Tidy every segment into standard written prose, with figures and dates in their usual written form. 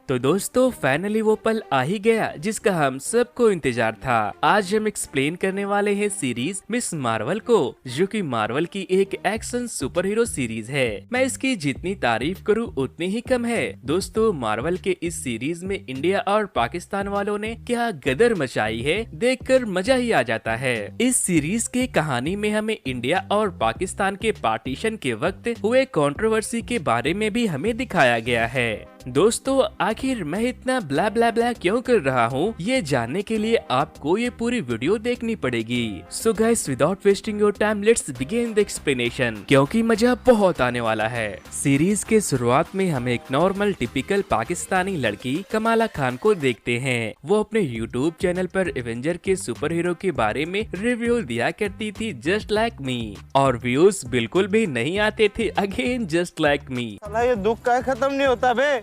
तो दोस्तों फाइनली वो पल आ ही गया जिसका हम सबको इंतजार था। आज हम एक्सप्लेन करने वाले हैं सीरीज मिस मार्वल को, जो कि मार्वल की एक एक्शन सुपर हीरो सीरीज है। मैं इसकी जितनी तारीफ करूं उतनी ही कम है। दोस्तों मार्वल के इस सीरीज में इंडिया और पाकिस्तान वालों ने क्या गदर मचाई है, देखकर मजा ही आ जाता है। इस सीरीज के कहानी में हमें इंडिया और पाकिस्तान के पार्टीशन के वक्त हुए कंट्रोवर्सी के बारे में भी हमें दिखाया गया है। दोस्तों आखिर मैं इतना ब्ला ब्ला ब्ला क्यों कर रहा हूँ, ये जानने के लिए आपको ये पूरी वीडियो देखनी पड़ेगी। So guys without wasting your time let's begin the explanation, क्योंकि मजा बहुत आने वाला है। सीरीज के शुरुआत में हम एक नॉर्मल टिपिकल पाकिस्तानी लड़की कमाला खान को देखते हैं। वो अपने यूट्यूब चैनल पर एवेंजर के सुपर हीरो के बारे में रिव्यू दिया करती थी जस्ट लाइक मी, और व्यूज बिल्कुल भी नहीं आते थे अगेन जस्ट लाइक मी। ये दुख का खत्म नहीं होता बे।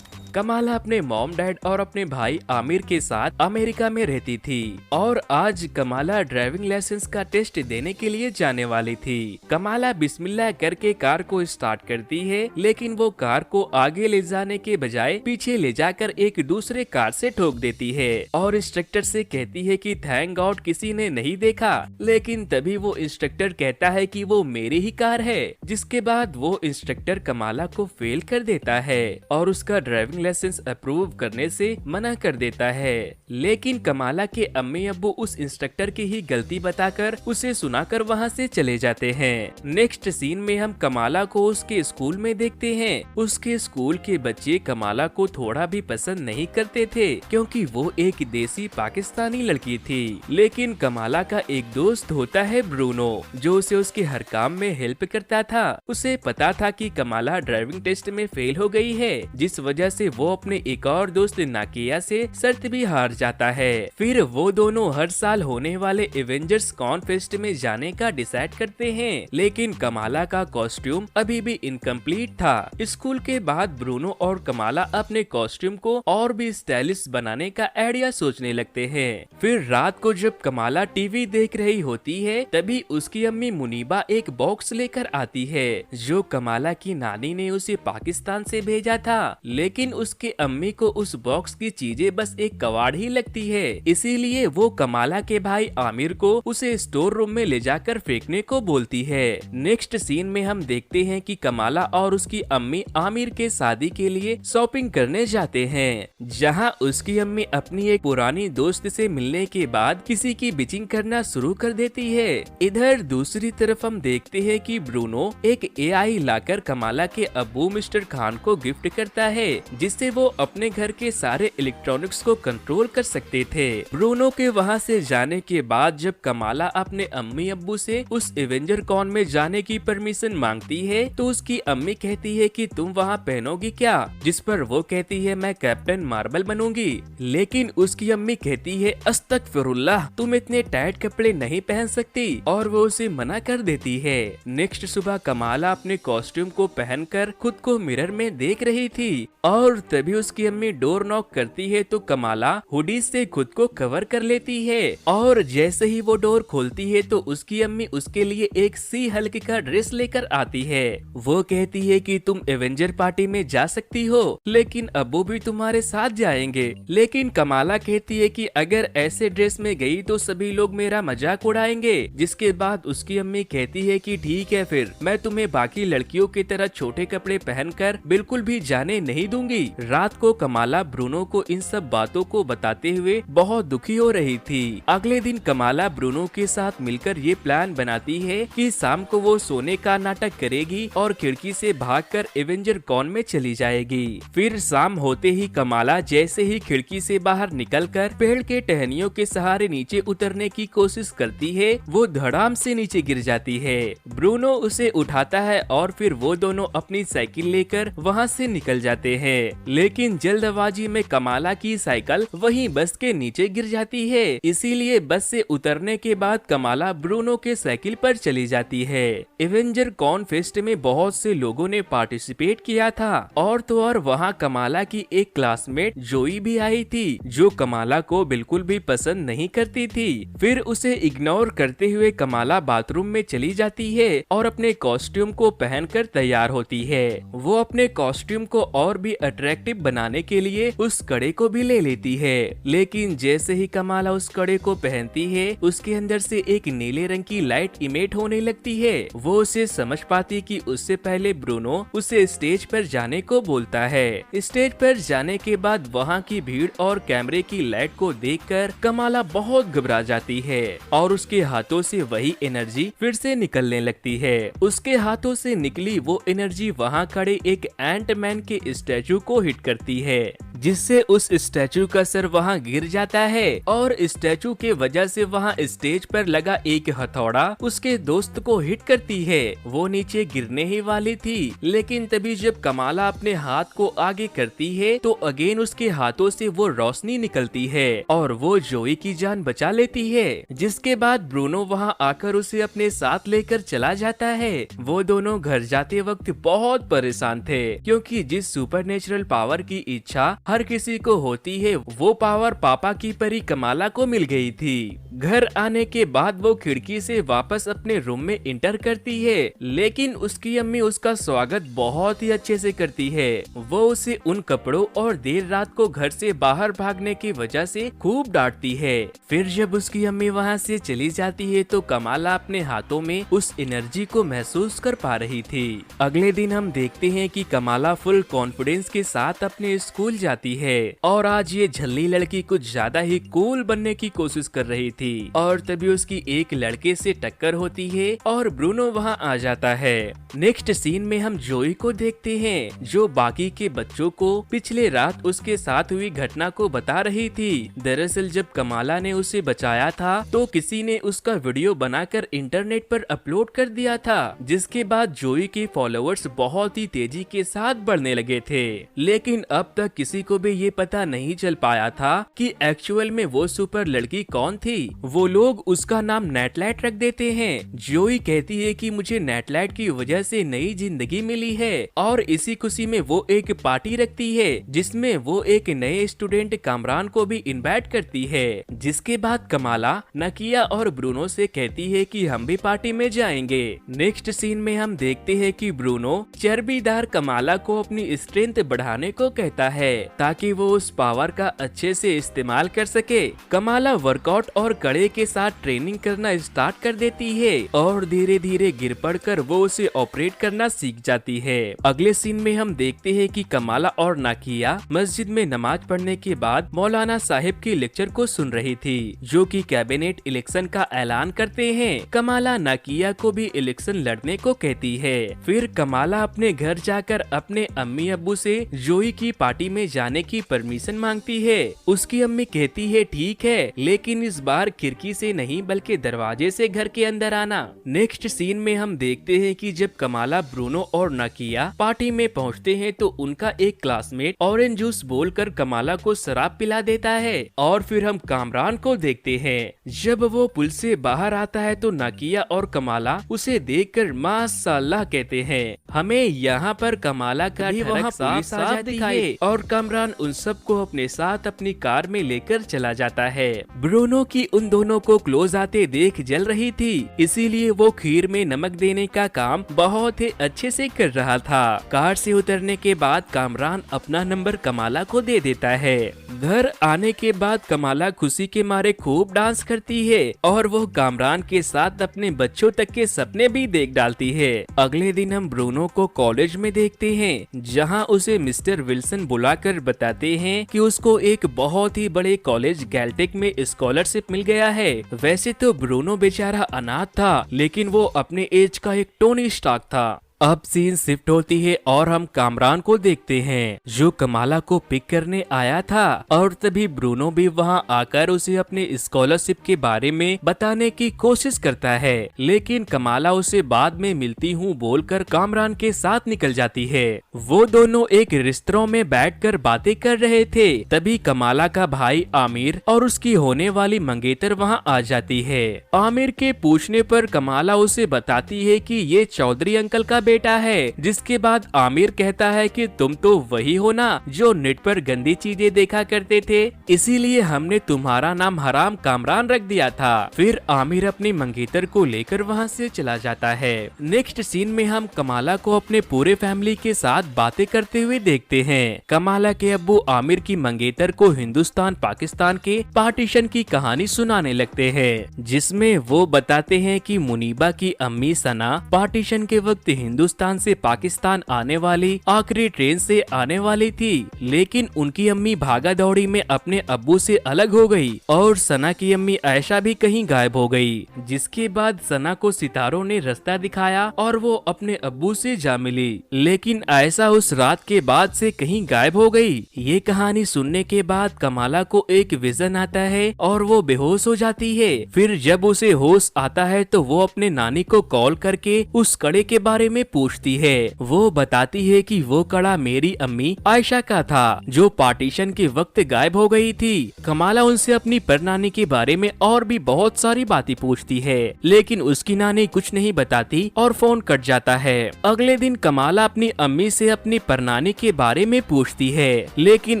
कमाला अपने मॉम डैड और अपने भाई आमिर के साथ अमेरिका में रहती थी, और आज कमाला ड्राइविंग लाइसेंस का टेस्ट देने के लिए जाने वाली थी। कमाला बिस्मिल्लाह करके कार को स्टार्ट करती है, लेकिन वो कार को आगे ले जाने के बजाय पीछे ले जाकर एक दूसरे कार से ठोक देती है, और इंस्ट्रक्टर से कहती है कि थैंक गॉड किसी ने नहीं देखा। लेकिन तभी वो इंस्ट्रक्टर कहता है कि वो मेरी ही कार है, जिसके बाद वो इंस्ट्रक्टर कमाला को फेल कर देता है और उसका ड्राइविंग लाइसेंस अप्रूव करने से मना कर देता है। लेकिन कमाला के अम्मी अब्बू उस इंस्ट्रक्टर की ही गलती बताकर उसे सुनाकर वहां से चले जाते हैं। नेक्स्ट सीन में हम कमाला को उसके स्कूल में देखते हैं। उसके स्कूल के बच्चे कमाला को थोड़ा भी पसंद नहीं करते थे, क्योंकि वो एक देसी पाकिस्तानी लड़की थी। लेकिन कमाला का एक दोस्त होता है ब्रूनो, जो उसे उसके हर काम में हेल्प करता था। उसे पता था कि कमाला ड्राइविंग टेस्ट में फेल हो गई है, जिस वजह से वो अपने एक और दोस्त नाकिया से शर्त भी हार जाता है। फिर वो दोनों हर साल होने वाले एवेंजर्स कॉन फेस्ट में जाने का डिसाइड करते हैं, लेकिन कमाला का कॉस्ट्यूम अभी भी इनकम्प्लीट था। स्कूल के बाद ब्रूनो और कमाला अपने कॉस्ट्यूम को और भी स्टाइलिश बनाने का आइडिया सोचने लगते हैं। फिर रात को जब कमाला टीवी देख रही होती है, तभी उसकी अम्मी मुनीबा एक बॉक्स लेकर आती है, जो कमाला की नानी ने उसे पाकिस्तान से भेजा था। लेकिन उसके अम्मी को उस बॉक्स की चीजें बस एक कबाड़ ही लगती है, इसीलिए वो कमाला के भाई आमिर को उसे स्टोर रूम में ले जाकर फेंकने को बोलती है। नेक्स्ट सीन में हम देखते हैं कि कमाला और उसकी अम्मी आमिर के शादी के लिए शॉपिंग करने जाते हैं, जहां उसकी अम्मी अपनी एक पुरानी दोस्त से मिलने के बाद किसी की बिचिंग करना शुरू कर देती है। इधर दूसरी तरफ हम देखते हैं कि ब्रूनो एक AI लाकर कमाला के अब्बू मिस्टर खान को गिफ्ट करता है, जिससे वो अपने घर के सारे इलेक्ट्रॉनिक्स को कंट्रोल कर सकते थे। ब्रूनो के वहां से जाने के बाद जब कमाला अपने अम्मी अब्बू से उस एवेंजर कॉन में जाने की परमिशन मांगती है, तो उसकी अम्मी कहती है कि तुम वहां पहनोगी क्या, जिस पर वो कहती है मैं कैप्टन मार्वल बनूंगी। लेकिन उसकी अम्मी कहती है अस्तगफिरुल्लाह, तुम इतने टाइट कपड़े नहीं पहन सकती, और वो उसे मना कर देती है। नेक्स्ट सुबह कमाला अपने कॉस्ट्यूम को पहनकर खुद को मिरर में देख रही थी, और तभी उसकी अम्मी डोर नॉक करती है, तो कमाला हुडी से खुद को कवर कर लेती है, और जैसे ही वो डोर खोलती है तो उसकी अम्मी उसके लिए एक सी हल्क का ड्रेस लेकर आती है। वो कहती है कि तुम एवेंजर पार्टी में जा सकती हो, लेकिन अब्बू भी तुम्हारे साथ जाएंगे। लेकिन कमाला कहती है कि अगर ऐसे ड्रेस में गई तो सभी लोग मेरा मजाक उड़ाएंगे, जिसके बाद उसकी अम्मी कहती है कि ठीक है, फिर मैं तुम्हें बाकी लड़कियों की तरह छोटे कपड़े पहनकर बिल्कुल भी जाने नहीं दूंगी। रात को कमाला ब्रूनो को इन सब बातों को बताते हुए बहुत दुखी हो रही थी। अगले दिन कमाला ब्रूनो के साथ मिलकर ये प्लान बनाती है कि शाम को वो सोने का नाटक करेगी और खिड़की से भागकर एवेंजर कॉन में चली जाएगी। फिर शाम होते ही कमाला जैसे ही खिड़की से बाहर निकलकर पेड़ के टहनियों के सहारे नीचे उतरने की कोशिश करती है, वो धड़ाम से नीचे गिर जाती है। ब्रूनो उसे उठाता है और फिर वो दोनों अपनी साइकिल लेकर वहाँ से निकल जाते हैं। लेकिन जल्दबाजी में कमाला की साइकिल वहीं बस के नीचे गिर जाती है, इसीलिए बस से उतरने के बाद कमाला ब्रूनो के साइकिल पर चली जाती है। एवेंजर कॉन फेस्ट में बहुत से लोगों ने पार्टिसिपेट किया था, और तो और वहाँ कमाला की एक क्लासमेट जोई भी आई थी, जो कमाला को बिल्कुल भी पसंद नहीं करती थी। फिर उसे इग्नोर करते हुए कमाला बाथरूम में चली जाती है और अपने कॉस्ट्यूम को पहनकर तैयार होती है। वो अपने कॉस्ट्यूम को और भी अट्रैक्टिव अट्रैक्टिव बनाने के लिए उस कड़े को भी ले लेती है। लेकिन जैसे ही कमाला उस कड़े को पहनती है, उसके अंदर से एक नीले रंग की लाइट इमेट होने लगती है। वो उसे समझ पाती कि उससे पहले ब्रूनो उसे स्टेज पर जाने को बोलता है। स्टेज पर जाने के बाद वहाँ की भीड़ और कैमरे की लाइट को देखकर कमाला बहुत घबरा जाती है और उसके हाथों से वही एनर्जी फिर से निकलने लगती है। उसके हाथों से निकली वो एनर्जी वहाँ खड़े एक एंटमैन के स्टैचू को हिट करती है, जिससे उस स्टैचू का सर वहाँ गिर जाता है और स्टैचू के वजह से वहाँ स्टेज पर लगा एक हथौड़ा उसके दोस्त को हिट करती है। वो नीचे गिरने ही वाली थी, लेकिन तभी जब कमाला अपने हाथ को आगे करती है तो अगेन उसके हाथों से वो रोशनी निकलती है और वो जोई की जान बचा लेती है। जिसके बाद ब्रूनो वहाँ आकर उसे अपने साथ लेकर चला जाता है। वो दोनों घर जाते वक्त बहुत परेशान थे, क्योंकि जिस सुपरनेचुरल पावर की इच्छा हर किसी को होती है, वो पावर पापा की परी कमाला को मिल गई थी। घर आने के बाद वो खिड़की से वापस अपने रूम में इंटर करती है, लेकिन उसकी अम्मी उसका स्वागत बहुत ही अच्छे से करती है। वो उसे उन कपड़ों और देर रात को घर से बाहर भागने की वजह से खूब डांटती है। फिर जब उसकी अम्मी वहाँ से चली जाती है तो कमाला अपने हाथों में उस एनर्जी को महसूस कर पा रही थी। अगले दिन हम देखते हैं कि कमाला फुल कॉन्फिडेंस के साथ अपने स्कूल जाती है और आज ये झल्ली लड़की कुछ ज्यादा ही कूल बनने की कोशिश कर रही थी और तभी उसकी एक लड़के से टक्कर होती है और ब्रूनो वहाँ आ जाता है। नेक्स्ट सीन में हम जोई को देखते हैं, जो बाकी के बच्चों को पिछले रात उसके साथ हुई घटना को बता रही थी। दरअसल जब कमाला ने उसे बचाया था तो किसी ने उसका वीडियो बनाकर इंटरनेट पर अपलोड कर दिया था, जिसके बाद जोई के फॉलोअर्स बहुत ही तेजी के साथ बढ़ने लगे थे। लेकिन अब तक किसी को भी ये पता नहीं चल पाया था कि एक्चुअल में वो सुपर लड़की कौन थी। वो लोग उसका नाम नेटलाइट रख देते हैं। जोई कहती है कि मुझे नेटलाइट की वजह से नई जिंदगी मिली है और इसी खुशी में वो एक पार्टी रखती है, जिसमें वो एक नए स्टूडेंट कामरान को भी इनवाइट करती है। जिसके बाद कमाला नकिया और ब्रूनो से कहती है कि हम भी पार्टी में जाएंगे। नेक्स्ट सीन में हम देखते हैं कि ब्रूनो चर्बीदार कमाला को अपनी स्ट्रेंथ बढ़ाने को कहता है ताकि वो उस पावर का अच्छे से इस्तेमाल कर सके। कमाला वर्कआउट और कड़े के साथ ट्रेनिंग करना स्टार्ट कर देती है और धीरे धीरे गिर पड़कर वो उसे ऑपरेट करना सीख जाती है। अगले सीन में हम देखते हैं कि कमाला और नाकिया मस्जिद में नमाज पढ़ने के बाद मौलाना साहिब की लेक्चर को सुन रही थी, जो कि कैबिनेट इलेक्शन का ऐलान करते हैं। कमाला नाकिया को भी इलेक्शन लड़ने को कहती है। फिर कमाला अपने घर जाकर अपने अम्मी अब्बू से जोई की पार्टी में जाने की परमिशन मांगती है। उसकी अम्मी कहती है ठीक है, लेकिन इस बार खिड़की से नहीं बल्कि दरवाजे से घर के अंदर आना। नेक्स्ट सीन में हम देखते हैं कि जब कमाला, ब्रूनो और नाकिया पार्टी में पहुंचते हैं तो उनका एक क्लासमेट ऑरेंज जूस बोलकर कमाला को शराब पिला देता है। और फिर हम कामरान को देखते हैं, जब वो पुल से बाहर आता है तो नाकिया और कमाला उसे देखकर माशाल्लाह कहते हैं। हमें यहाँ पर कमाला का वहाँ साफ दिखाई और कामरान उन सबको अपने साथ अपनी कार में लेकर चला जाता है। ब्रूनो की उन दोनों को क्लोज आते देख जल रही थी, इसीलिए वो खीर में नमक देने का काम बहुत ही अच्छे से कर रहा था। कार से उतरने के बाद कामरान अपना नंबर कमाला को दे देता है। घर आने के बाद कमाला खुशी के मारे खूब डांस करती है और वो कामरान के साथ अपने बच्चों तक के सपने भी देख डालती है। अगले दिन हम ब्रूनो को कॉलेज में देखते हैं, जहां उसे मिस्टर विल्सन बुलाकर बताते हैं कि उसको एक बहुत ही बड़े कॉलेज गैल्टेक में स्कॉलरशिप मिल गया है। वैसे तो ब्रूनो बेचारा अनाथ था, लेकिन वो अपने एज का एक टोनी स्टार्क था। अब सीन शिफ्ट होती है और हम कामरान को देखते हैं, जो कमाला को पिक करने आया था और तभी ब्रूनो भी वहां आकर उसे अपने स्कॉलरशिप के बारे में बताने की कोशिश करता है, लेकिन कमाला उसे बाद में मिलती हूँ बोलकर कामरान के साथ निकल जाती है। वो दोनों एक रेस्तरां में बैठकर बातें कर रहे थे, तभी कमाला का भाई आमिर और उसकी होने वाली मंगेतर वहाँ आ जाती है। आमिर के पूछने पर कमाला उसे बताती है कि ये चौधरी अंकल का बेटा है। जिसके बाद आमिर कहता है कि तुम तो वही हो ना जो नेट पर गंदी चीजें देखा करते थे, इसीलिए हमने तुम्हारा नाम हराम कामरान रख दिया था। फिर आमिर अपनी मंगेतर को लेकर वहाँ से चला जाता है। नेक्स्ट सीन में हम कमाला को अपने पूरे फैमिली के साथ बातें करते हुए देखते हैं। कमाला के अब्बू आमिर की मंगेतर को हिंदुस्तान पाकिस्तान के पार्टीशन की कहानी सुनाने लगते हैं, जिसमें वो बताते हैं कि मुनीबा की अम्मी सना पार्टीशन के वक्त हिंदुस्तान से पाकिस्तान आने वाली आखिरी ट्रेन से आने वाली थी, लेकिन उनकी अम्मी भागा दौड़ी में अपने अब्बू से अलग हो गई और सना की अम्मी आयशा भी कहीं गायब हो गई। जिसके बाद सना को सितारों ने रास्ता दिखाया और वो अपने अब्बू से जा मिली, लेकिन आयशा उस रात के बाद से कहीं गायब हो गई। ये कहानी सुनने के बाद कमाला को एक विजन आता है और वो बेहोश हो जाती है। फिर जब उसे होश आता है तो वो अपने नानी को कॉल करके उस कड़े के बारे में पूछती है। वो बताती है कि वो कड़ा मेरी अम्मी आयशा का था जो पार्टीशन के वक्त गायब हो गई थी। कमाला उनसे अपनी परनानी के बारे में और भी बहुत सारी बातें पूछती है, लेकिन उसकी नानी कुछ नहीं बताती और फोन कट जाता है। अगले दिन कमाला अपनी अम्मी से अपनी परनानी के बारे में पूछती है, लेकिन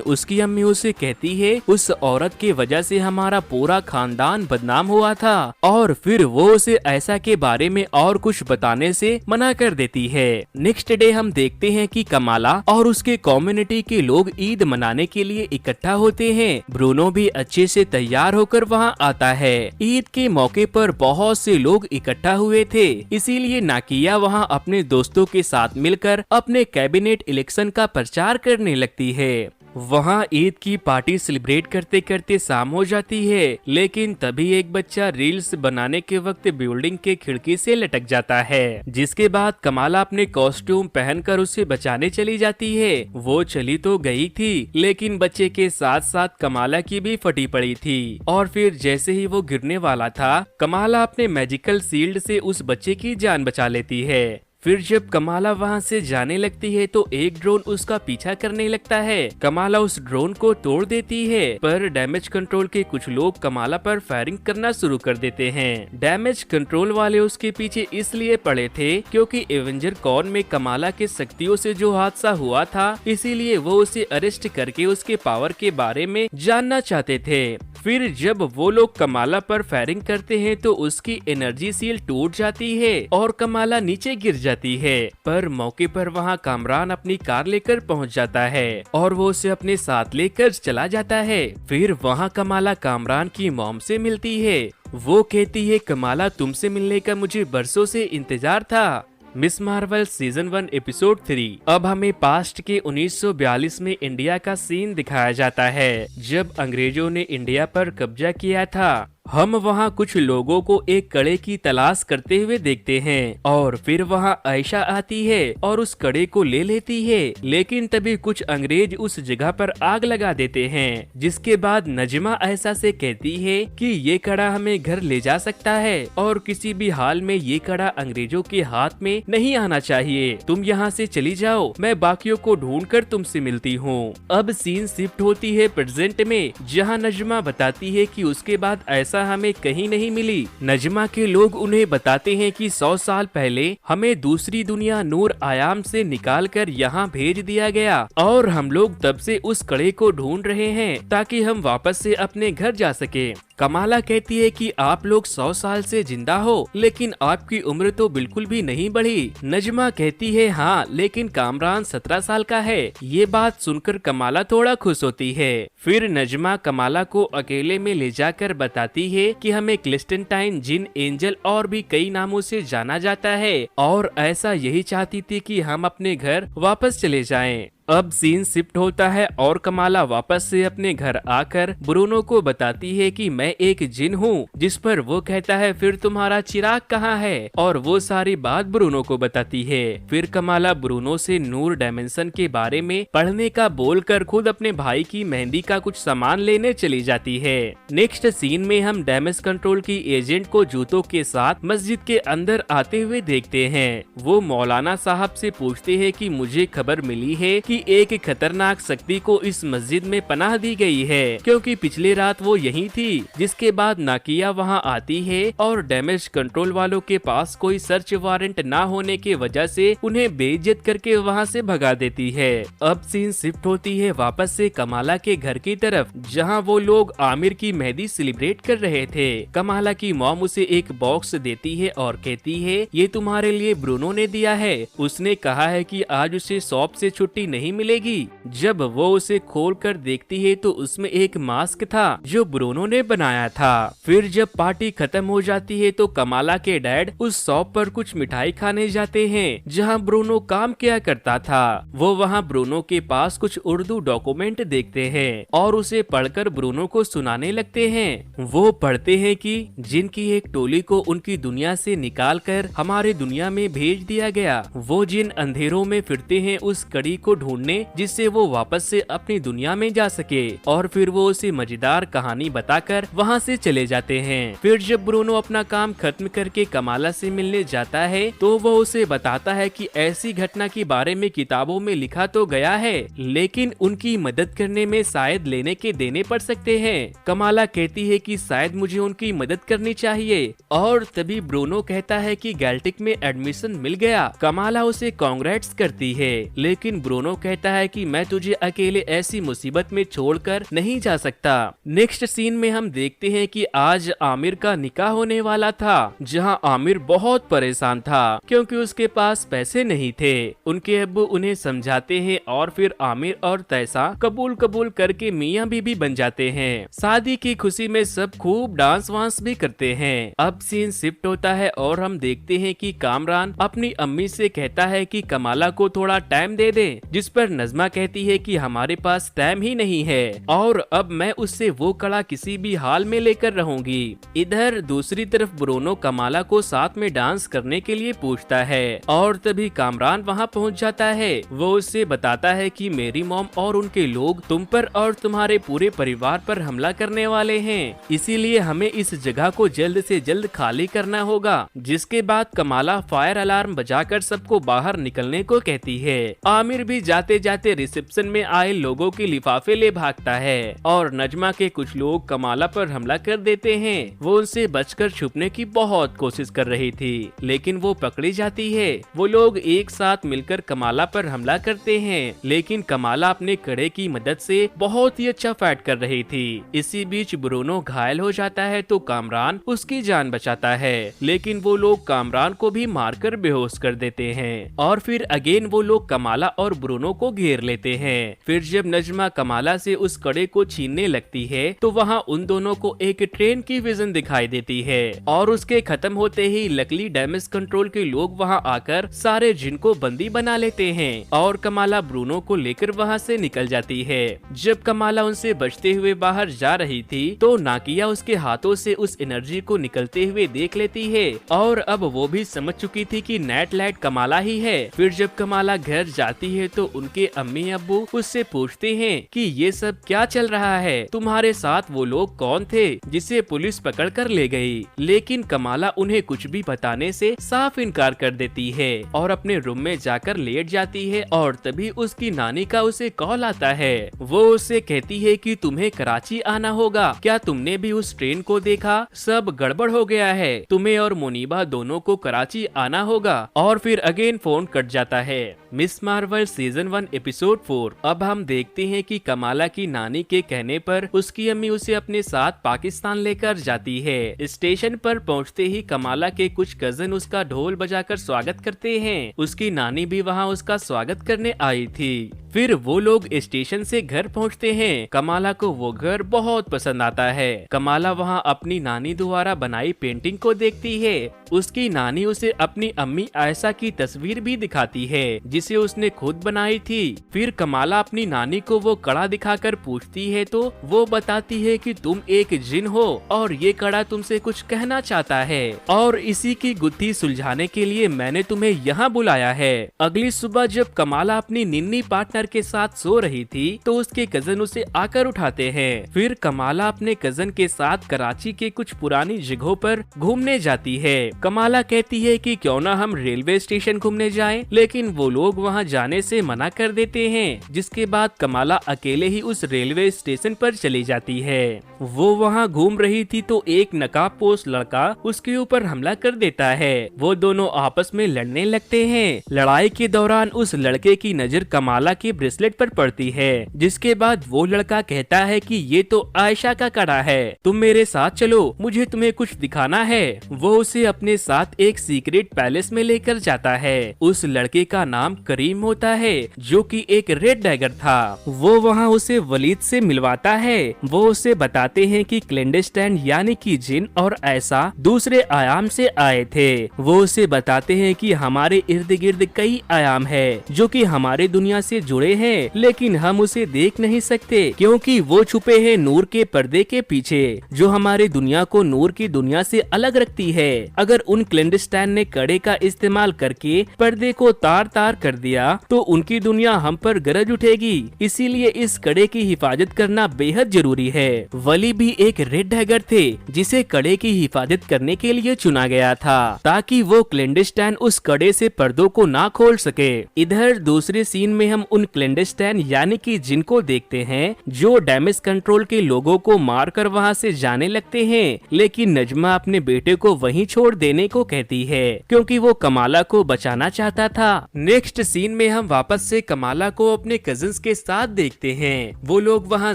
उसकी अम्मी उसे कहती है उस औरत की वजह से हमारा पूरा खानदान बदनाम हुआ था, और फिर वो उसे ऐसा के बारे में और कुछ बताने से मना कर देती है। नेक्स्ट डे हम देखते हैं कि कमाला और उसके कम्युनिटी के लोग ईद मनाने के लिए इकट्ठा होते हैं। ब्रूनो भी अच्छे से तैयार होकर वहाँ आता है। ईद के मौके पर बहुत से लोग इकट्ठा हुए थे, इसीलिए नाकिया वहाँ अपने दोस्तों के साथ मिलकर अपने कैबिनेट इलेक्शन का प्रचार करने लगती है। वहाँ ईद की पार्टी सेलिब्रेट करते करते शाम हो जाती है, लेकिन तभी एक बच्चा रील्स बनाने के वक्त बिल्डिंग के खिड़की से लटक जाता है। जिसके बाद कमाला अपने कॉस्ट्यूम पहनकर उसे बचाने चली जाती है। वो चली तो गई थी, लेकिन बच्चे के साथ साथ कमाला की भी फटी पड़ी थी, और फिर जैसे ही वो गिरने वाला था, कमाला अपने मैजिकल शील्ड से उस बच्चे की जान बचा लेती है। फिर जब कमाला वहाँ से जाने लगती है तो एक ड्रोन उसका पीछा करने लगता है। कमाला उस ड्रोन को तोड़ देती है, पर डैमेज कंट्रोल के कुछ लोग कमाला पर फायरिंग करना शुरू कर देते हैं। डैमेज कंट्रोल वाले उसके पीछे इसलिए पड़े थे क्योंकि एवेंजर कॉन में कमाला के शक्तियों से जो हादसा हुआ था, इसीलिए वो उसे अरेस्ट करके उसके पावर के बारे में जानना चाहते थे। फिर जब वो लोग कमाला पर फायरिंग करते हैं तो उसकी एनर्जी सील टूट जाती है और कमाला नीचे गिर जाती है। पर मौके पर वहाँ कामरान अपनी कार लेकर पहुँच जाता है और वो उसे अपने साथ लेकर चला जाता है। फिर वहाँ कमाला कामरान की मॉम से मिलती है। वो कहती है कमाला तुमसे मिलने का मुझे बरसों से इंतजार था। Miss Marvel season 1 episode 3। अब हमें पास्ट के 1942 में इंडिया का सीन दिखाया जाता है, जब अंग्रेजों ने इंडिया पर कब्जा किया था। हम वहाँ कुछ लोगों को एक कड़े की तलाश करते हुए देखते हैं, और फिर वहाँ आयशा आती है और उस कड़े को ले लेती है, लेकिन तभी कुछ अंग्रेज उस जगह पर आग लगा देते हैं। जिसके बाद नजमा आयशा से कहती है कि ये कड़ा हमें घर ले जा सकता है और किसी भी हाल में ये कड़ा अंग्रेजों के हाथ में नहीं आना चाहिए। तुम यहाँ से चली जाओ, मैं बाकियों को ढूंढ कर तुमसे मिलती हूँ। अब सीन शिफ्ट होती है प्रेजेंट में, जहाँ नजमा बताती है कि उसके बाद ऐसा हमें कहीं नहीं मिली। नजमा के लोग उन्हें बताते हैं कि 100 साल पहले हमें दूसरी दुनिया नूर आयाम से निकाल कर यहाँ भेज दिया गया, और हम लोग तब से उस कड़े को ढूंढ रहे हैं ताकि हम वापस से अपने घर जा सके। कमाला कहती है कि आप लोग 100 साल से जिंदा हो, लेकिन आपकी उम्र तो बिल्कुल भी नहीं बढ़ी। नजमा कहती है हाँ, लेकिन कामरान 17 साल का है। ये बात सुनकर कमाला थोड़ा खुश होती है। फिर नजमा कमाला को अकेले में ले जाकर बताती है कि हमें क्लिस्टेंटाइन, जिन, एंजल और भी कई नामों से जाना जाता है, और ऐसा यही चाहती थी कि हम अपने घर वापस चले जाएं। अब सीन शिफ्ट होता है और कमाला वापस से अपने घर आकर ब्रूनो को बताती है कि मैं एक जिन हूँ, जिस पर वो कहता है फिर तुम्हारा चिराग कहाँ है, और वो सारी बात ब्रूनो को बताती है। फिर कमाला ब्रूनो से नूर डायमेंशन के बारे में पढ़ने का बोलकर खुद अपने भाई की मेहंदी का कुछ सामान लेने चली जाती है। नेक्स्ट सीन में हम डैमेज कंट्रोल की एजेंट को जूतों के साथ मस्जिद के अंदर आते हुए देखते हैं। वो मौलाना साहब से पूछते हैं कि मुझे खबर मिली है कि कि एक खतरनाक शक्ति को इस मस्जिद में पनाह दी गई है, क्योंकि पिछली रात वो यही थी। जिसके बाद नाकिया वहाँ आती है और डैमेज कंट्रोल वालों के पास कोई सर्च वारंट ना होने की वजह से उन्हें बेइज्जत करके वहाँ से भगा देती है। अब सीन शिफ्ट होती है वापस से कमाला के घर की तरफ, जहाँ वो लोग आमिर की मेहंदी सेलिब्रेट कर रहे थे। कमाला की मॉम उसे एक बॉक्स देती है और कहती है ये तुम्हारे लिए ब्रूनो ने दिया है। उसने कहा है कि आज उसे शॉप से छुट्टी नहीं मिलेगी। जब वो उसे खोल कर देखती है तो उसमें एक मास्क था जो ब्रूनो ने बनाया था। फिर जब पार्टी खत्म हो जाती है तो कमाला के डैड उस शॉप पर कुछ मिठाई खाने जाते हैं जहां ब्रूनो काम किया करता था। वो वहां ब्रूनो के पास कुछ उर्दू डॉक्यूमेंट देखते हैं और उसे पढ़कर ब्रूनो को सुनाने लगते हैं। वो पढ़ते हैं कि जिनकी एक टोली को उनकी दुनिया से निकाल कर हमारे दुनिया में भेज दिया गया। वो जिन अंधेरों में फिरते हैं उस कड़ी को ढूंढने जिससे वो वापस से अपनी दुनिया में जा सके, और फिर वो उसे मजेदार कहानी बताकर वहाँ से चले जाते हैं। फिर जब ब्रूनो अपना काम खत्म करके कमाला से मिलने जाता है तो वो उसे बताता है कि ऐसी घटना के बारे में किताबों में लिखा तो गया है, लेकिन उनकी मदद करने में शायद लेने के देने पड़ सकते हैं। कमाला कहती है कि शायद मुझे उनकी मदद करनी चाहिए, और तभी ब्रूनो कहता है कि गैल्टिक में एडमिशन मिल गया। कमाला उसे कांग्रेट्स करती है, लेकिन ब्रूनो कहता है कि मैं तुझे अकेले ऐसी मुसीबत में छोड़कर नहीं जा सकता। नेक्स्ट सीन में हम देखते हैं कि आज आमिर का निकाह होने वाला था, जहां आमिर बहुत परेशान था क्योंकि उसके पास पैसे नहीं थे। उनके अब्बू उन्हें समझाते हैं और फिर आमिर और तैसा कबूल करके मियां बीबी बन जाते हैं। शादी की खुशी में सब खूब डांस वांस भी करते हैं। अब सीन शिफ्ट होता है और हम देखते हैं कि कामरान अपनी अम्मी से कहता है कि कमाला को थोड़ा टाइम दे दे, जिस पर नजमा कहती है कि हमारे पास टाइम ही नहीं है और अब मैं उससे वो कड़ा किसी भी हाल में लेकर रहूंगी। इधर दूसरी तरफ ब्रूनो कमाला को साथ में डांस करने के लिए पूछता है और तभी कामरान वहाँ पहुँच जाता है। वो उससे बताता है कि मेरी मॉम और उनके लोग तुम पर और तुम्हारे पूरे परिवार पर हमला करने वाले हैं, इसीलिए हमें इस जगह को जल्द से जल्द खाली करना होगा। जिसके बाद कमाला फायर अलार्म बजाकर सबको बाहर निकलने को कहती है। आमिर भी जाते जाते रिसेप्शन में आए लोगों के लिफाफे ले भागता है और नजमा के कुछ लोग कमाला पर हमला कर देते हैं। वो उनसे बचकर छुपने की बहुत कोशिश कर रही थी, लेकिन वो पकड़ी जाती है। वो लोग एक साथ मिलकर कमाला पर हमला करते हैं, लेकिन कमाला अपने कड़े की मदद से बहुत ही अच्छा फाइट कर रही थी। इसी बीच ब्रूनो घायल हो जाता है तो कामरान उसकी जान बचाता है, लेकिन वो लोग कामरान को भी मारकर बेहोश कर देते हैं और फिर अगेन वो लोग कमाला और ब्रूनो को घेर लेते हैं। फिर जब नजमा कमाला से उस कड़े को छीनने लगती है तो वहाँ उन दोनों को एक ट्रेन की विजन दिखाई देती है और उसके खत्म होते ही लकली डैमेज कंट्रोल के लोग वहाँ आकर सारे जिन को बंदी बना लेते हैं और कमाला ब्रूनो को लेकर वहाँ से निकल जाती है। जब कमाला उनसे बचते हुए बाहर जा रही थी तो नाकिया उसके हाथों से उस एनर्जी को निकलते हुए देख लेती है और अब वो भी समझ चुकी थी कि नेट लाइट कमाला ही है। फिर जब कमाला घर जाती है तो उनके अम्मी अब्बू उससे पूछते हैं कि ये सब क्या चल रहा है, तुम्हारे साथ वो लोग कौन थे जिसे पुलिस पकड़ कर ले गई। लेकिन कमाला उन्हें कुछ भी बताने से साफ इनकार कर देती है और अपने रूम में जाकर लेट जाती है और तभी उसकी नानी का उसे कॉल आता है। वो उससे कहती है कि तुम्हें कराची आना होगा, क्या तुमने भी उस ट्रेन को देखा, सब गड़बड़ हो गया है, तुम्हें और मुनीबा दोनों को कराची आना होगा। और फिर अगेन फोन कट जाता है। Miss Marvel season 1 episode 4। अब हम देखते हैं कि कमाला की नानी के कहने पर उसकी अम्मी उसे अपने साथ पाकिस्तान लेकर जाती है। स्टेशन पर पहुंचते ही कमाला के कुछ कजन उसका ढोल बजाकर स्वागत करते हैं। उसकी नानी भी वहां उसका स्वागत करने आई थी। फिर वो लोग स्टेशन से घर पहुंचते हैं। कमाला को वो घर बहुत पसंद आता है। कमाला वहां अपनी नानी द्वारा बनाई पेंटिंग को देखती है। उसकी नानी उसे अपनी अम्मी आयशा की तस्वीर भी दिखाती है जिसे उसने खुद बनाई थी। फिर कमाला अपनी नानी को वो कड़ा दिखाकर पूछती है तो वो बताती है कि तुम एक जिन हो और ये कड़ा तुमसे कुछ कहना चाहता है और इसी की गुत्थी सुलझाने के लिए मैंने तुम्हें यहाँ बुलाया है। अगली सुबह जब कमाला अपनी निन्नी पार्टनर के साथ सो रही थी तो उसके कजन उसे आकर उठाते हैं। फिर कमाला अपने कजन के साथ कराची के कुछ पुरानी जगहों पर घूमने जाती है। कमाला कहती है कि क्यों ना हम रेलवे स्टेशन घूमने जाएं, लेकिन वो लोग वहां जाने से मना कर देते हैं। जिसके बाद कमाला अकेले ही उस रेलवे स्टेशन पर चली जाती है। वो वहां घूम रही थी तो एक नकाबपोश लड़का उसके ऊपर हमला कर देता है। वो दोनों आपस में लड़ने लगते हैं। लड़ाई के दौरान उस लड़के की नजर कमाला के ब्रेसलेट पर पड़ती है, जिसके बाद वो लड़का कहता है कि ये तो आयशा का कड़ा है, तुम मेरे साथ चलो, मुझे तुम्हें कुछ दिखाना है। वो उसे अपने साथ एक सीक्रेट पैलेस में लेकर जाता है। उस लड़के का नाम करीम होता है, जो कि एक रेड डैगर था। वो वहाँ उसे वलीद से मिलवाता है। वो उसे बताते हैं कि क्लेंडेस्टाइन यानी कि जिन और ऐसा दूसरे आयाम से आए थे। वो उसे बताते हैं कि हमारे इर्द गिर्द कई आयाम है जो कि हमारे दुनिया से जुड़े हैं, लेकिन हम उसे देख नहीं सकते क्योंकि वो छुपे हैं नूर के पर्दे के पीछे, जो हमारी दुनिया को नूर की दुनिया से अलग रखती है। अगर उन क्लेंडेस्टाइन ने कड़े का इस्तेमाल करके पर्दे को तार तार कर दिया तो उनकी दुनिया हम पर गरज उठेगी, इसीलिए इस कड़े की हिफाजत करना बेहद जरूरी है। वली भी एक रेड डैगर थे जिसे कड़े की हिफाजत करने के लिए चुना गया था, ताकि वो क्लेंडेस्टाइन उस कड़े से पर्दों को ना खोल सके। इधर दूसरे सीन में हम उन क्लेंडेस्टाइन यानी कि जिनको देखते हैं जो डैमेज कंट्रोल के लोगों को मारकर वहां से जाने लगते हैं, लेकिन नजमा अपने बेटे को वहीं छोड़ देने को कहती है क्योंकि वो कमाला को बचाना चाहता था। नेक्स्ट सीन में हम वापस से कमाला को अपने कजिन्स के साथ देखते हैं। वो लोग वहाँ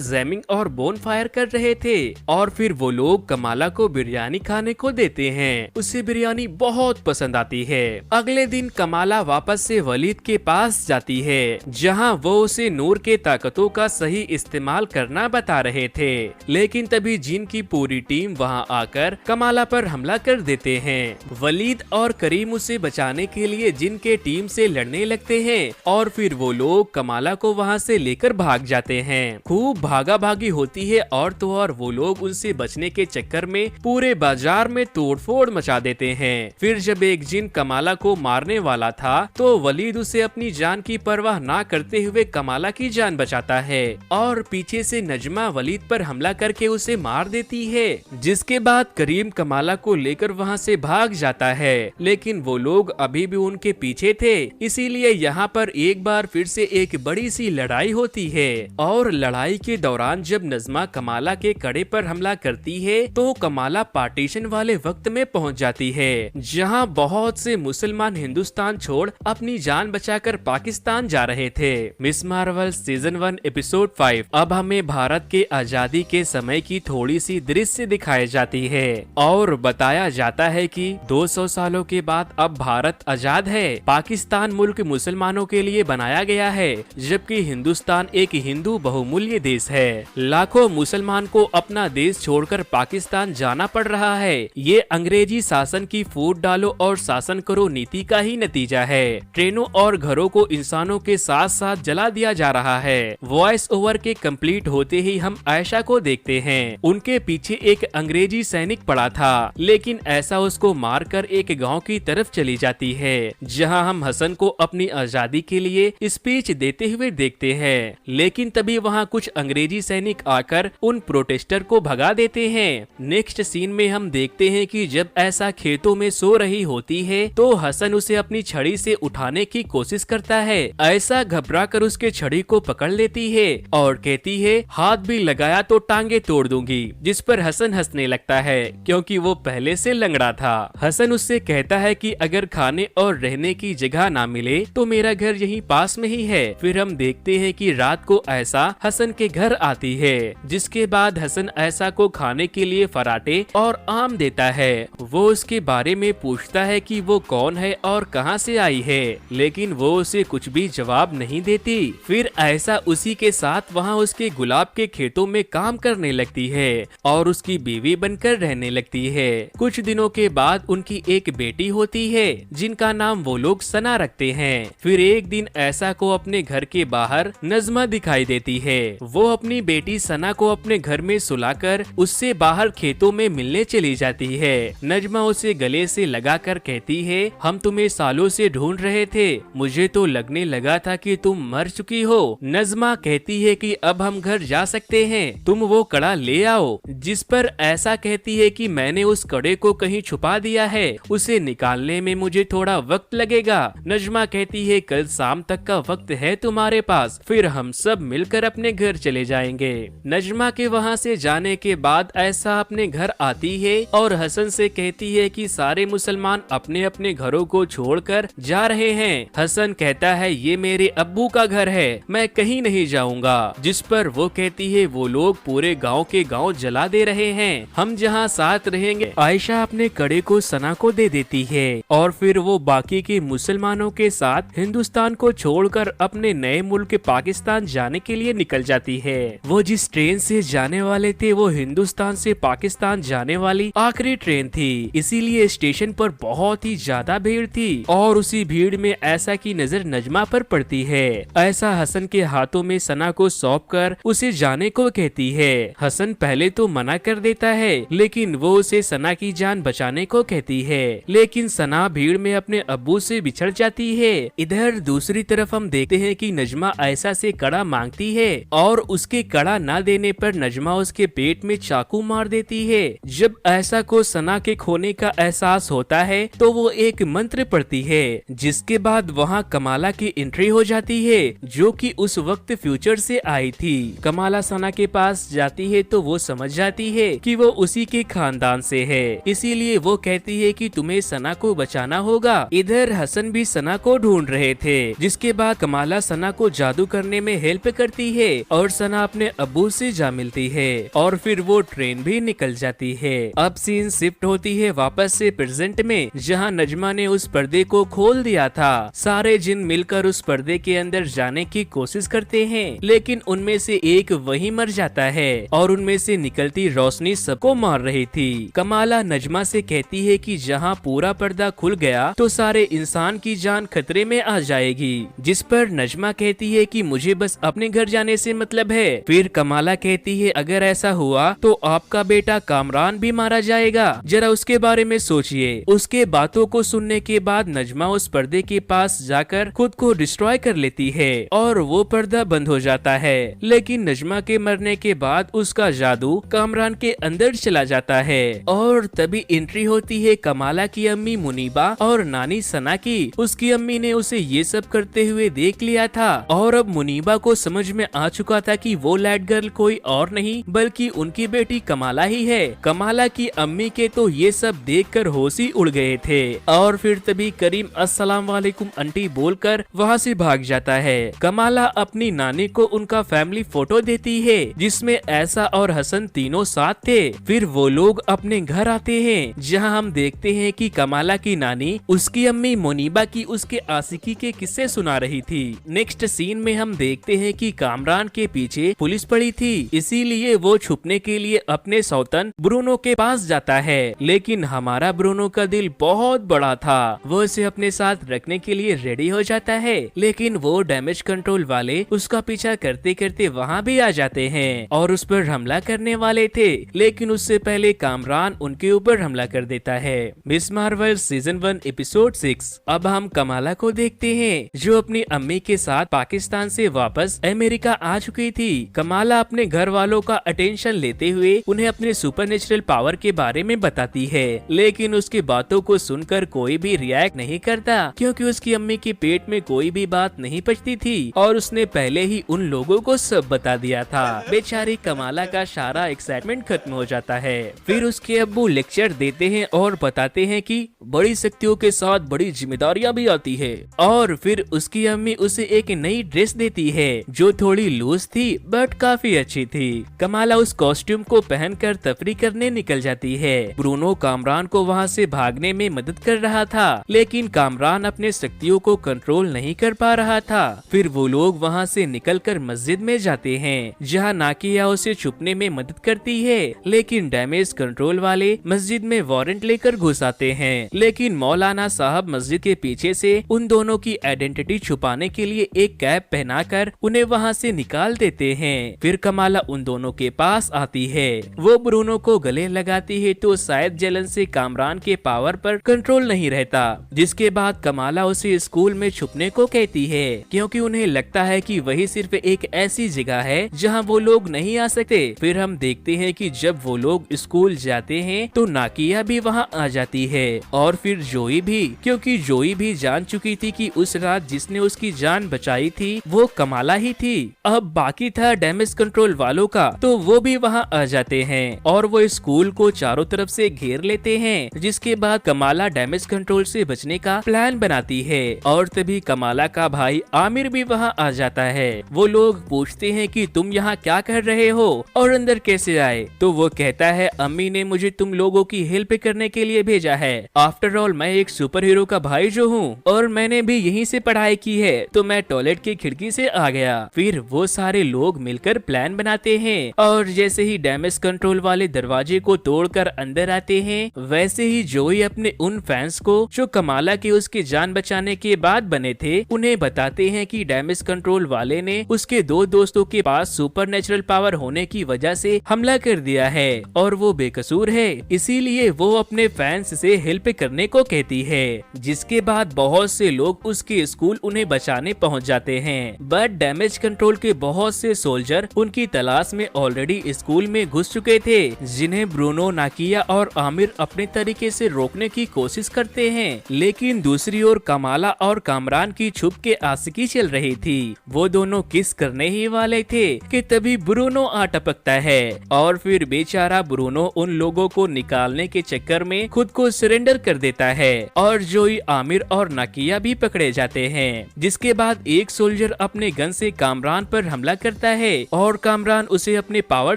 जैमिंग और बोन फायर कर रहे थे और फिर वो लोग कमाला को बिरयानी खाने को देते हैं। उसे बिरयानी बहुत पसंद आती है। अगले दिन कमाला वापस से वलीद के पास जाती है, जहाँ वो उसे नूर के ताकतों का सही इस्तेमाल करना बता रहे थे, लेकिन तभी जिन की पूरी टीम वहाँ आकर कमाला पर हमला कर देते हैं। वलीद और करीम उसे बचाने के लिए जिन के टीम से लड़ने लगते हैं और फिर वो लोग कमाला को वहाँ से लेकर भाग जाते हैं। खूब भागा भागी होती है और तो और वो लोग उनसे बचने के चक्कर में पूरे बाजार में तोड़फोड़ मचा देते हैं। फिर जब एक जिन कमाला को मारने वाला था तो वलीद उसे अपनी जान की परवाह ना करते हुए कमाला की जान बचाता है और पीछे से नजमा वलीद पर हमला करके उसे मार देती है। जिसके बाद करीम कमाला को लेकर वहाँ से भाग जाता है, लेकिन वो लोग अभी भी उनके पीछे थे, इसीलिए यहाँ पर एक बार फिर से एक बड़ी सी लड़ाई होती है। और लड़ाई के दौरान जब नजमा कमाला के कड़े पर हमला करती है तो कमाला पार्टीशन वाले वक्त में पहुँच जाती है, जहाँ बहुत से मुसलमान हिंदुस्तान छोड़ अपनी जान बचाकर पाकिस्तान जा रहे थे। मिस मार्वल सीजन 1 एपिसोड 5 अब हमें भारत के आजादी के समय की थोड़ी सी दृश्य दिखाई जाती है और बताया जाता है कि 200 सालों के बाद अब भारत आजाद है। पाकिस्तान मुल्क मुसलमानों के लिए बनाया गया है, जबकि हिंदुस्तान एक हिंदू बहुमूल्य देश है। लाखों मुसलमान को अपना देश छोड़कर पाकिस्तान जाना पड़ रहा है। ये अंग्रेजी शासन की फूट डालो और शासन करो नीति का ही नतीजा है। ट्रेनों और घरों को इंसानों के साथ साथ जला दिया जा रहा है। वॉइस ओवर के कंप्लीट होते ही हम आयशा को देखते हैं। उनके पीछे एक अंग्रेजी सैनिक पड़ा था, लेकिन ऐसा उसको मारकर एक गांव की तरफ चली जाती है, जहां हम हसन को अपनी आजादी के लिए स्पीच देते हुए देखते हैं। लेकिन तभी वहां कुछ अंग्रेजी सैनिक आकर उन प्रोटेस्टर को भगा देते हैं। नेक्स्ट सीन में हम देखते हैं कि जब ऐसा खेतों में सो रही होती है तो हसन उसे अपनी छड़ी से उठाने की कोशिश करता है। ऐसा घबरा कर उसके छड़ी को पकड़ लेती है और कहती है हाथ भी लगाया तो टांगे तोड़ दूंगी, जिस पर हसन हंसने लगता है क्योंकि वो पहले से लंगड़ा था। हसन उससे कहता है कि अगर खाने और रहने की जगह ना मिले तो मेरा घर यहीं पास में ही है। फिर हम देखते हैं कि रात को ऐसा हसन के घर आती है, जिसके बाद हसन ऐसा को खाने के लिए फराटे और आम देता है। वो उसके बारे में पूछता है कि वो कौन है और कहां से आई है, लेकिन वो उसे कुछ भी जवाब नहीं देती। फिर ऐसा उसी के साथ वहाँ उसके गुलाब के खेतों में काम करने लगती है और उसकी बीवी बनकर रहने लगती है। कुछ दिनों के बाद उनकी एक बेटी होती है जिनका नाम वो लोग सना रखते हैं। फिर एक दिन ऐसा को अपने घर के बाहर नजमा दिखाई देती है। वो अपनी बेटी सना को अपने घर में सुलाकर उससे बाहर खेतों में मिलने चली जाती है। नजमा उसे गले से लगाकर कहती है हम तुम्हें सालों से ढूंढ रहे थे, मुझे तो लगने लगा था कि तुम मर चुकी हो। नजमा कहती है कि अब हम घर जा सकते हैं, तुम वो कड़ा ले आओ, जिस पर ऐसा कहती है कि मैंने उस कड़े को कहीं छुपा छुपा दिया है उसे निकालने में मुझे थोड़ा वक्त लगेगा। नजमा कहती है कल शाम तक का वक्त है तुम्हारे पास, फिर हम सब मिलकर अपने घर चले जाएंगे। नजमा के वहाँ से जाने के बाद ऐसा अपने घर आती है और हसन से कहती है कि सारे मुसलमान अपने अपने घरों को छोड़कर जा रहे हैं। हसन कहता है ये मेरे अब्बू का घर है, मैं कहीं नहीं जाऊंगा। जिस पर वो कहती है वो लोग पूरे गांव के गांव जला दे रहे हैं, हम जहां साथ रहेंगे। आयशा अपने कड़े को सना को दे देती है और फिर वो बाकी के मुसलमानों के साथ हिंदुस्तान को छोड़कर अपने नए मुल्क पाकिस्तान जाने के लिए निकल जाती है। वो जिस ट्रेन से जाने वाले थे वो हिंदुस्तान से पाकिस्तान जाने वाली आखिरी ट्रेन थी, इसीलिए स्टेशन पर बहुत ही ज्यादा भीड़ थी और उसी भीड़ में ऐसा की नजर नजमा पर पड़ती है। ऐसा हसन के हाथों में सना को सौंपकर उसे जाने को कहती है। हसन पहले तो मना कर देता है लेकिन वो उसे सना की जान बचाने को कहती है, लेकिन सना भीड़ में अपने अब्बू से बिछड़ जाती है। इधर दूसरी तरफ हम देखते हैं कि नजमा ऐसा से कड़ा मांगती है और उसके कड़ा न देने पर नजमा उसके पेट में चाकू मार देती है। जब ऐसा को सना के खोने का एहसास होता है तो वो एक मंत्र पढ़ती है, जिसके बाद वहाँ कमाला की एंट्री हो जाती है जो कि उस वक्त फ्यूचर से आई थी। कमाला सना के पास जाती है तो वो समझ जाती है कि वो उसी के खानदान से है, इसीलिए वो कहती है कि तुम्हें सना को बचाना होगा। इधर हसन भी सना को ढूंढ रहे थे, जिसके बाद कमाला सना को जादू करने में हेल्प करती है और सना अपने अब्बू से जा मिलती है और फिर वो ट्रेन भी निकल जाती है। अब सीन शिफ्ट होती है वापस से प्रेजेंट में, जहाँ नजमा ने उस पर्दे को खोल दिया था। सारे जिन मिलकर उस पर्दे के अंदर जाने की कोशिश करते हैं, लेकिन उनमें से एक वहीं मर जाता है और उनमें से निकलती रोशनी सबको मार रही थी। कमाला नजमा से कहती है कि जहाँ पूरा पर्दा खुल गया तो सारे इंसान की जान खतरे में आ जाएगी, जिस पर नजमा कहती है कि मुझे बस अपने घर जाने से मतलब है। फिर कमाला कहती है अगर ऐसा हुआ तो आपका बेटा कामरान भी मारा जाएगा, जरा उसके बारे में सोचिए। उसके बातों को सुनने के बाद नजमा उस पर्दे के पास जाकर खुद को डिस्ट्रॉय कर लेती है और वो पर्दा बंद हो जाता है, लेकिन नजमा के मरने के बाद उसका जादू कामरान के अंदर चला जाता है और तभी एंट्री होती है कमाला की अम्मी मुनीबा और नानी सना की। उसकी अम्मी ने उसे ये सब करते हुए देख लिया था और अब मुनीबा को समझ में आ चुका था कि वो लैड गर्ल कोई और नहीं बल्कि उनकी बेटी कमाला ही है। कमाला की अम्मी के तो ये सब देखकर होश ही उड़ गए थे और फिर तभी करीम अस्सलाम वालेकुम आंटी बोलकर वहाँ से भाग जाता है। कमाला अपनी नानी को उनका फैमिली फोटो देती है जिसमें ऐसा और हसन तीनों साथ थे। फिर वो लोग अपने घर आते हैं, जहाँ हम देखते हैं कि कमाला की नानी उसकी अम्मी मुनीबा की उसके आशिकी के किस्से सुना रही थी। नेक्स्ट सीन में हम देखते हैं कि कामरान के पीछे पुलिस पड़ी थी, इसीलिए वो छुपने के लिए अपने सौतन ब्रूनो के पास जाता है, लेकिन हमारा ब्रूनो का दिल बहुत बड़ा था, वो इसे अपने साथ रखने के लिए रेडी हो जाता है, लेकिन वो डैमेज कंट्रोल वाले उसका पीछा करते करते वहाँ भी आ जाते हैं और उस पर हमला करने वाले थे, लेकिन उससे पहले कामरान उनके ऊपर हमला कर देता है। Miss Marvel season 1 episode 6। अब हम कमाला को देखते हैं जो अपनी अम्मी के साथ पाकिस्तान से वापस अमेरिका आ चुकी थी। कमाला अपने घर वालों का अटेंशन लेते हुए उन्हें अपने सुपरनेचुरल पावर के बारे में बताती है, लेकिन उसकी बातों को सुनकर कोई भी रिएक्ट नहीं करता क्योंकि उसकी अम्मी के पेट में कोई भी बात नहीं पचती थी और उसने पहले ही उन लोगों को सब बता दिया था। बेचारी कमाला का सारा एक्साइटमेंट खत्म हो जाता है। फिर उसके अब्बू लेक्चर देते हैं और बताते हैं कि बड़ी शक्तियों के साथ बड़ी जिम्मेदारियां भी आती है और फिर उसकी अम्मी उसे एक नई ड्रेस देती है जो थोड़ी लूज थी बट काफी अच्छी थी। कमाला उस कॉस्ट्यूम को पहनकर तफरी करने निकल जाती है। ब्रूनो कामरान को वहाँ से भागने में मदद कर रहा था, लेकिन कामरान अपने शक्तियों को कंट्रोल नहीं कर पा रहा था। फिर वो लोग वहाँ से निकलकर मस्जिद में जाते हैं, जहाँ नाकिया उसे छुपने में मदद करती है, लेकिन डैमेज कंट्रोल वाले मस्जिद में वारंट लेकर घुस आते हैं, लेकिन मौलाना साहब मस्जिद के पीछे से उन दोनों की आइडेंटिटी छुपाने के लिए एक कैप पहनाकर उन्हें वहाँ से निकाल देते हैं। फिर कमाला उन दोनों के पास आती है, वो ब्रूनो को गले लगाती है तो शायद जलन से कामरान के पावर पर कंट्रोल नहीं रहता, जिसके बाद कमाला उसे स्कूल में छुपने को कहती है क्योंकि उन्हें लगता है कि वही सिर्फ एक ऐसी जगह है जहां वो लोग नहीं आ सकते। फिर हम देखते हैं कि जब वो लोग स्कूल जाते हैं तो नाकिया भी वहाँ आ जाती है और फिर जोई भी, क्योंकि जोई भी जान चुकी थी कि उस रात जिसने उसकी जान बचाई थी वो कमाला ही थी। अब बाकी था डैमेज कंट्रोल वालों का, तो वो भी वहाँ आ जाते हैं और वो स्कूल को चारों तरफ से घेर लेते हैं। जिसके बाद कमाला डैमेज कंट्रोल से बचने का प्लान बनाती है और तभी कमाला का भाई आमिर भी वहाँ आ जाता है। वो लोग पूछते हैं कि तुम यहाँ क्या कर रहे हो और अंदर कैसे आए, तो वो कहता है अम्मी ने मुझे तुम लोगों की हेल्प करने के लिए भेजा है। आफ्टर ऑल मैं एक सुपर हीरो का भाई जो हूँ और मैंने भी यहीं से पढ़ाई की है, तो मैं टॉयलेट की खिड़की से आ गया। फिर वो सारे लोग मिलकर प्लान बनाते हैं और जैसे ही डैमेज कंट्रोल वाले दरवाजे को तोड़कर अंदर आते हैं, वैसे ही जोई अपने उन फैंस को जो कमाला के उसके जान बचाने के बाद बने थे उन्हें बताते हैं कि डैमेज कंट्रोल वाले ने उसके दो दोस्तों के पास सुपरनेचुरल पावर होने की वजह से हमला कर दिया है और वो बेकसूर है, इसीलिए वो अपने फैंस से हेल्प करने को कहती है। जिसके बाद बहुत से लोग उसके स्कूल उन्हें बचाने पहुंच जाते हैं, बट डैमेज कंट्रोल के बहुत से सोल्जर उनकी तलाश में ऑलरेडी स्कूल में घुस चुके थे, जिन्हें ब्रूनो, नाकिया और आमिर अपने तरीके से रोकने की कोशिश करते हैं। लेकिन दूसरी ओर कमाला और कामरान की छुप के आशिकी चल रही थी। वो दोनों किस करने ही वाले थे कि तभी ब्रूनो आ टपकता है और फिर बेचारा ब्रूनो उन लोगों को निकालने के चक्कर में खुद को सरेंडर कर देता है और जोई, आमिर और नाकिया भी पकड़े जाते हैं। जिसके बाद एक सोल्जर अपने गन से कामरान पर हमला करता है और कामरान उसे अपने पावर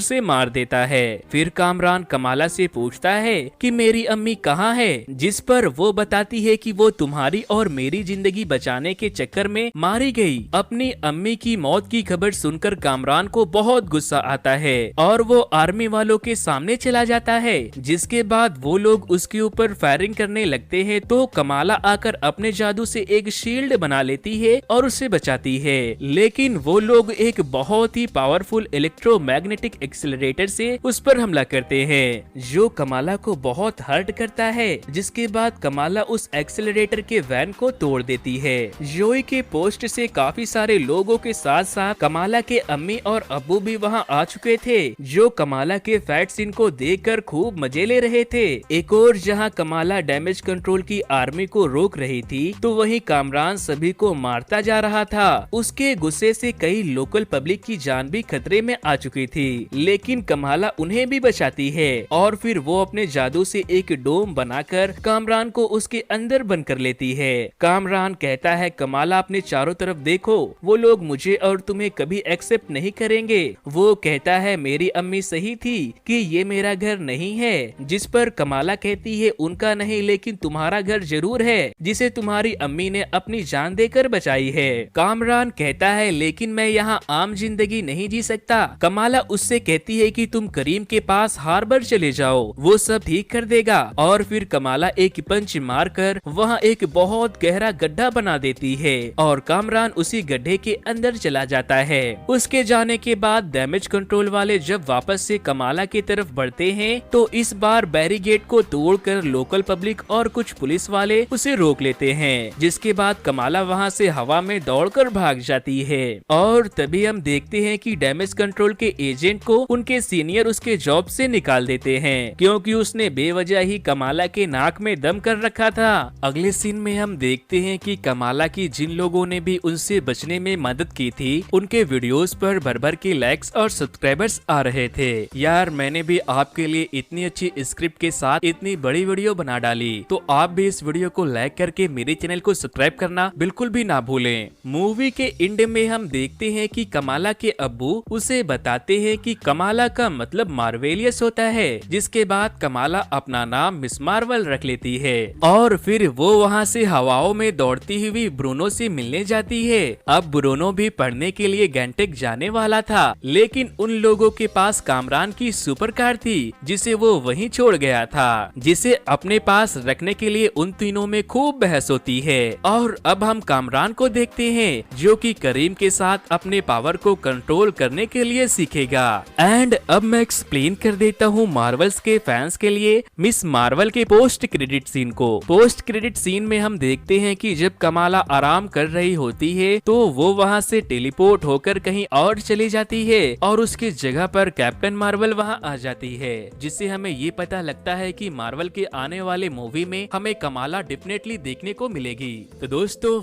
से मार देता है। फिर कामरान कमाला से पूछता है कि मेरी अम्मी कहाँ है, जिस पर वो बताती है कि वो तुम्हारी और मेरी जिंदगी बचाने के चक्कर में मारी गई। अपनी अम्मी की मौत की खबर सुनकर कामरान को बहुत गुस्सा आता है और वो आर्मी वालों के सामने चला जाता है। जिसके बाद वो लोग उसके ऊपर फायरिंग करने लगते हैं, तो कमाला आकर अपने जादू से एक शील्ड बना लेती है और उसे बचाती है। लेकिन वो लोग एक बहुत ही पावरफुल इलेक्ट्रोमैग्नेटिक एक्सीलरेटर से उस पर हमला करते हैं, जो कमाला को बहुत हर्ट करता है। जिसके बाद कमाला उस एक्सीलरेटर के वैन को तोड़ देती है। जोई के पोस्ट से काफी सारे लोगों के साथ साथ कमाला के अम्मी और अब्बू भी वहां आ चुके थे, जो कमाला के फाइट सीन को देखकर खूब मजे ले रहे थे। एक और जहां कमाला डैमेज कंट्रोल की आर्मी को रोक रही थी, तो वहीं कामरान सभी को मारता जा रहा था। उसके गुस्से से कई लोकल पब्लिक की जान भी खतरे में आ चुकी थी, लेकिन कमाला उन्हें भी बचाती है और फिर वो अपने जादू से एक डोम बनाकर कामरान को उसके अंदर बंद कर लेती है। कामरान कहता है कमाला अपने चारों तरफ देखो, वो लोग मुझे और तुम्हें कभी एक्सेप्ट नहीं करेंगे। वो कहता है मेरी अम्मी सही थी कि ये मेरा घर नहीं है, जिस पर कमाला कहती है उनका नहीं, लेकिन तुम्हारा घर जरूर है, जिसे तुम्हारी अम्मी ने अपनी जान देकर बचाई है। कामरान कहता है लेकिन मैं यहाँ आम जिंदगी नहीं जी सकता। कमाला उससे कहती है कि तुम करीम के पास हार्बर चले जाओ, वो सब ठीक कर देगा। और फिर कमाला एक पंच मारकर वहाँ एक बहुत गहरा गड्ढा बना देती है और कामरान उसी गड्ढे के अंदर चला जाता है। उसके जाने के बाद डैमेज कंट्रोल वाले जब वापस से कमाला की तरफ बढ़ते हैं, तो इस बार बैरिकेड को तोड़कर लोकल पब्लिक और कुछ पुलिस वाले उसे रोक लेते हैं। जिसके बाद कमाला वहाँ से हवा में दौड़कर भाग जाती है और तभी हम देखते हैं कि डैमेज कंट्रोल के एजेंट को उनके सीनियर उसके जॉब से निकाल देते हैं, क्योंकि उसने बेवजह ही कमाला के नाक में दम कर रखा था। अगले सीन में हम देखते हैं कि कमाला की जिन लोगों ने भी उनसे बचने में मदद की थी, उनके वीडियोस पर भर भर के लाइक्स और सब्सक्राइबर्स आ रहे थे। यार मैंने भी आपके लिए इतनी अच्छी स्क्रिप्ट के साथ इतनी बड़ी वीडियो बना डाली, तो आप भी इस वीडियो को लाइक करके मेरे चैनल को सब्सक्राइब करना बिल्कुल भी ना भूलें। मूवी के एंड में हम देखते हैं कि कमाला के अब्बू उसे बताते हैं कि कमाला का मतलब मार्वेलियस होता है। जिसके बाद कमाला अपना नाम मिस मार्वल रख लेती है और फिर वो वहाँ से हवाओं में दौड़ती हुई ब्रूनो से मिलने जाती है। अब ब्रूनो भी पढ़ने के लिए गैंटेक जाने वाला था, लेकिन उन लोगों के पास कामरान की सुपर कार थी, जिसे वो वहीं छोड़ गया था, जिसे अपने पास रखने के लिए उन तीनों में खूब बहस होती है। और अब हम कामरान को देखते हैं, जो कि करीम के साथ अपने पावर को कंट्रोल करने के लिए सीखेगा। एंड अब मैं एक्सप्लेन कर देता हूँ मार्वल्स के फैंस के लिए मिस मार्वल के पोस्ट क्रेडिट सीन को। पोस्ट क्रेडिट सीन में हम देखते हैं कि जब कमाला आराम कर रही होती है, तो वो वहाँ से टेलीपोर्ट होकर कहीं और चली जाती है और उसकी जगह पर कैप्टन मार्वल वहाँ आ जाती है, जिससे हमें ये पता लगता है है कि मार्वल के आने वाले मूवी में हमें कमाला डेफिनेटली देखने को मिलेगी। तो दोस्तों